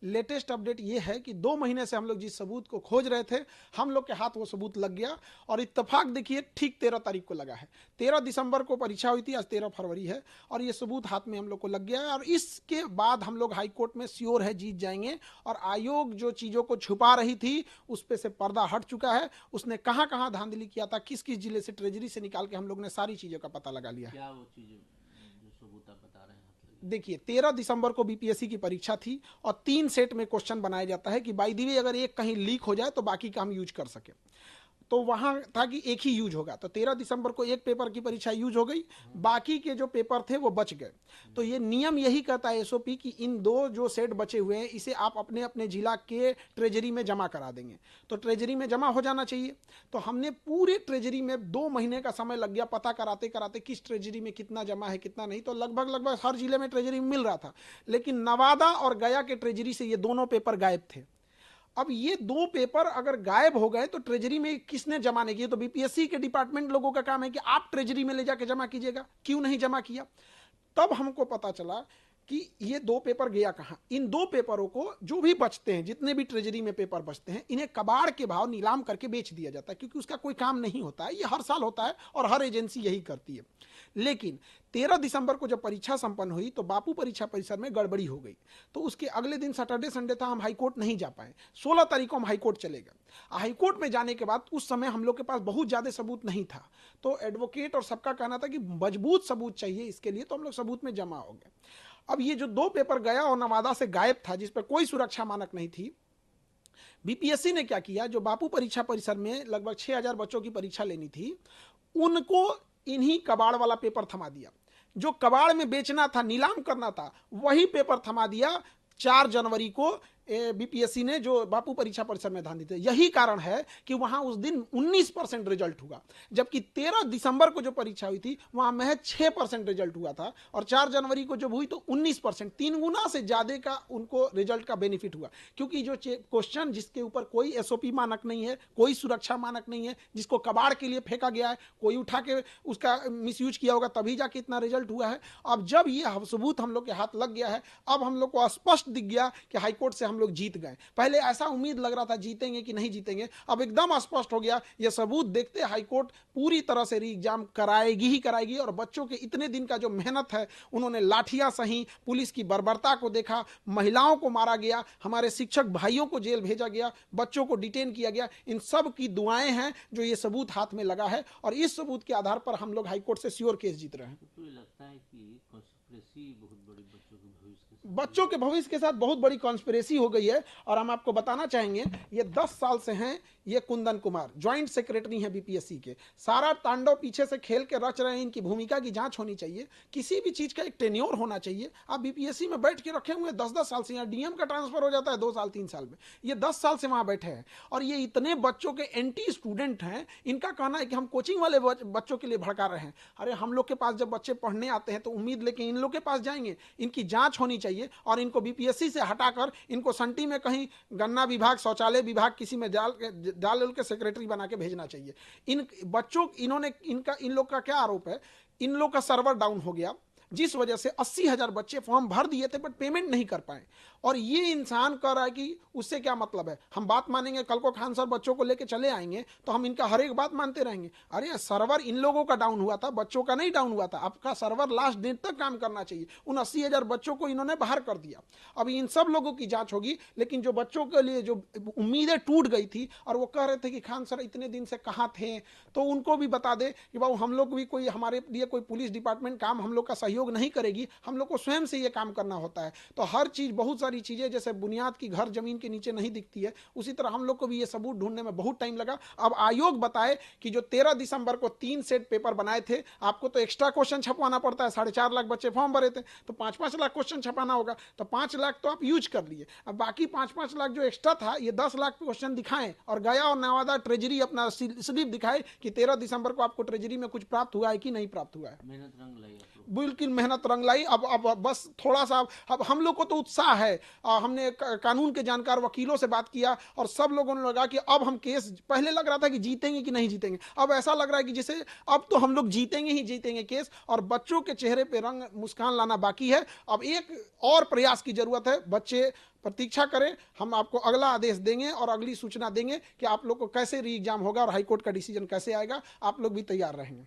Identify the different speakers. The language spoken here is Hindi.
Speaker 1: लेटेस्ट अपडेट ये है कि 2 महीने से हम लोग जिस सबूत को खोज रहे थे, हम लोग के हाथ वो सबूत लग गया। और इत्तेफाक देखिए ठीक 13 तारीख को लगा है। 13 दिसंबर को परीक्षा हुई थी, आज 13 फरवरी है, और ये सबूत हाथ में हम लोग को लग गया है। और इसके बाद हम लोग हाई कोर्ट में श्योर है जीत जाएंगे। और आयोग जो चीज़ों को छुपा रही थी उस पर से पर्दा हट चुका है। उसने कहाँ कहाँ धांधली किया था, किस किस जिले से, ट्रेजरी से निकाल के हम लोग ने सारी चीज़ों का पता लगा लिया है।
Speaker 2: क्या वो चीज़ें जो सबूत आप बता रहे हैं?
Speaker 1: देखिए 13 दिसंबर को बीपीएससी की परीक्षा थी और 3 सेट में क्वेश्चन बनाया जाता है कि बाय द वे अगर एक कहीं लीक हो जाए तो बाकी का हम यूज कर सके। तो वहां था कि एक ही यूज होगा। तो 13 दिसंबर को एक पेपर की परीक्षा यूज हो गई, बाकी के जो पेपर थे वो बच गए। तो ये नियम यही कहता है एसओपी कि इन 2 जो सेट बचे हुए हैं इसे आप अपने अपने जिला के ट्रेजरी में जमा करा देंगे। तो ट्रेजरी में जमा हो जाना चाहिए। तो हमने पूरे ट्रेजरी में 2 महीने का समय लग गया पता कराते कराते किस ट्रेजरी में कितना जमा है कितना नहीं। तो लगभग लगभग हर जिले में ट्रेजरी मिल रहा था, लेकिन नवादा और गया के ट्रेजरी से ये दोनों पेपर गायब थे। अब ये 2 पेपर अगर गायब हो गए तो ट्रेजरी में किसने जमा नहीं किए? तो बीपीएससी के डिपार्टमेंट लोगों का काम है कि आप ट्रेजरी में ले जाके जमा कीजिएगा, क्यों नहीं जमा किया? तब हमको पता चला कि ये 2 पेपर गया कहाँ। इन 2 पेपरों को जो भी बचते हैं, जितने भी ट्रेजरी में पेपर बचते हैं, इन्हें कबाड़ के भाव नीलाम करके बेच दिया जाता है, क्योंकि उसका कोई काम नहीं होता है। ये हर साल होता है और हर एजेंसी यही करती है। लेकिन 13 दिसंबर को जब परीक्षा संपन्न हुई तो बापू परीक्षा परिसर में गड़बड़ी हो गई। तो उसके अगले दिन सैटरडे संडे था, हम हाईकोर्ट नहीं जा पाए। 16 तारीख को हम हाईकोर्ट चले गए। हाईकोर्ट में जाने के बाद उस समय हम लोग के पास बहुत ज़्यादा सबूत नहीं था। तो एडवोकेट और सबका कहना था कि मजबूत सबूत चाहिए इसके लिए, तो हम लोग सबूत में जमा हो गए। अब ये जो 2 पेपर गया और नवादा से गायब था, जिस पर कोई सुरक्षा मानक नहीं थी, बीपीएससी ने क्या किया, जो बापू परीक्षा परिसर में लगभग 6000 बच्चों की परीक्षा लेनी थी, उनको इन्हीं कबाड़ वाला पेपर थमा दिया। जो कबाड़ में बेचना था, नीलाम करना था, वही पेपर थमा दिया 4 जनवरी को बीपीएससी ने, जो बापू परीक्षा परिसर में धान दी थी। यही कारण है कि वहां उस दिन 19% रिजल्ट हुआ, जबकि 13 दिसंबर को जो परीक्षा हुई थी वहां महज 6% रिजल्ट हुआ था। और 4 जनवरी को जब हुई तो 19%, 3 गुना से ज्यादा का उनको रिजल्ट का बेनिफिट हुआ। क्योंकि जो क्वेश्चन जिसके ऊपर कोई एसओपी मानक नहीं है, कोई सुरक्षा मानक नहीं है, जिसको कबाड़ के लिए फेंका गया है, कोई उठा के उसका मिसयूज किया होगा, तभी जाके इतना रिजल्ट हुआ है। अब जब ये सबूत हम लोग के हाथ लग गया है, अब हम लोग को स्पष्ट दिख गया कि हाईकोर्ट से हम लोग जीत गए। पहले ऐसा उम्मीद लग रहा था जीतेंगे कि नहीं जीतेंगे, अब एकदम स्पष्ट हो गया। यह सबूत देखते हाईकोर्ट पूरी तरह से री एग्जाम कराएगी ही कराएगी। और बच्चों के इतने दिन का जो मेहनत है, उन्होंने लाठियां सही, पुलिस की बर्बरता को देखा, महिलाओं को मारा गया, हमारे शिक्षक भाइयों को जेल भेजा गया, बच्चों को डिटेन किया गया, इन सब की दुआएं हैं जो ये सबूत हाथ में लगा है। और इस सबूत के आधार पर हम लोग हाईकोर्ट से श्योर केस जीत रहे हैं।
Speaker 2: तो लगता है कि कॉन्स्पिरेसी बहुत बड़ी
Speaker 1: बच्चों के भविष्य के साथ बहुत बड़ी कॉन्स्पिरेसी हो गई है। और हम आपको बताना चाहेंगे, ये 10 साल से हैं। ये कुंदन कुमार ज्वाइंट सेक्रेटरी हैं बीपीएससी के। सारा तांडव पीछे से खेल के रच रहे हैं। इनकी भूमिका की जांच होनी चाहिए, किसी भी चीज का एक टेन्योर होना चाहिए। आप बीपीएससी में बैठ के रखे हुए 10-10 साल से, यहाँ डीएम का ट्रांसफर हो जाता है 2 साल 3 साल में, ये 10 साल से वहां बैठे हैं। और ये इतने बच्चों के एंटी स्टूडेंट हैं। इनका कहना है कि हम कोचिंग वाले बच्चों के लिए भड़का रहे हैं। अरे हम लोग के पास जब बच्चे पढ़ने आते हैं तो उम्मीद लेके इन लोग के पास जाएंगे। इनकी जांच होनी चाहिए और इनको बीपीएससी से हटाकर इनको संटी में कहीं गन्ना विभाग, शौचालय विभाग किसी में डाल के सेक्रेटरी बना के भेजना चाहिए। इन बच्चों, इन्होंने इन लोग का क्या आरोप है, इन लोग का सर्वर डाउन हो गया, जिस वजह से 80,000 बच्चे फॉर्म भर दिए थे बट पेमेंट नहीं कर पाए। और ये इंसान कह रहा है कि उससे क्या मतलब है, हम बात मानेंगे, कल को खान सर बच्चों को लेके चले आएंगे तो हम इनका हर एक बात मानते रहेंगे। अरे सर्वर इन लोगों का डाउन हुआ था, बच्चों का नहीं डाउन हुआ था। आपका सर्वर लास्ट डेट तक काम करना चाहिए। उन 80,000 बच्चों को इन्होंने बाहर कर दिया। अब इन सब लोगों की जांच होगी, लेकिन जो बच्चों के लिए जो उम्मीदें टूट गई थी और वो कह रहे थे कि खान सर इतने दिन से कहाँ थे, तो उनको भी बता दे कि बाबू हम लोग भी कोई, हमारे लिए कोई पुलिस डिपार्टमेंट काम हम लोग का सहयोग नहीं करेगी, हम लोग को स्वयं से ये काम करना होता है। तो हर चीज, बहुत सारी चीजें जैसे बुनियाद की घर जमीन के नीचे नहीं दिखती है, उसी तरह हम लोग को भी ये सबूत ढूंढने में बहुत टाइम लगा। अब आयोग बताए कि जो 13 दिसंबर को 3 सेट पेपर बनाए थे, आपको तो एक्स्ट्रा क्वेश्चन छपवाना पड़ता है। 4.5 लाख बच्चे फॉर्म भरे थे तो 5-5 लाख क्वेश्चन छपाना होगा। तो 5 लाख तो आप यूज कर लिए, अब बाकी 5-5 लाख जो एक्स्ट्रा था, ये 10 लाख क्वेश्चन दिखाएं और गया और नवादा ट्रेजरी अपना स्लिप दिखाए कि 13 दिसंबर को आपको ट्रेजरी में कुछ प्राप्त हुआ है कि नहीं प्राप्त हुआ है।
Speaker 2: मेहनत रंग लाई।
Speaker 1: बिल्कुल मेहनत रंग लाई। अब बस थोड़ा सा अब हम लोग को तो उत्साह है। हमने कानून के जानकार वकीलों से बात किया और सब लोगों ने लगा कि अब हम केस, पहले लग रहा था कि जीतेंगे कि नहीं जीतेंगे, अब ऐसा लग रहा है कि जैसे अब तो हम लोग जीतेंगे ही जीतेंगे केस। और बच्चों के चेहरे पे रंग मुस्कान लाना बाकी है। अब एक और प्रयास की जरूरत है। बच्चे प्रतीक्षा करें, हम आपको अगला आदेश देंगे और अगली सूचना देंगे कि आप लोग को कैसे री एग्जाम होगा और हाईकोर्ट का डिसीजन कैसे आएगा। आप लोग भी तैयार रहेंगे।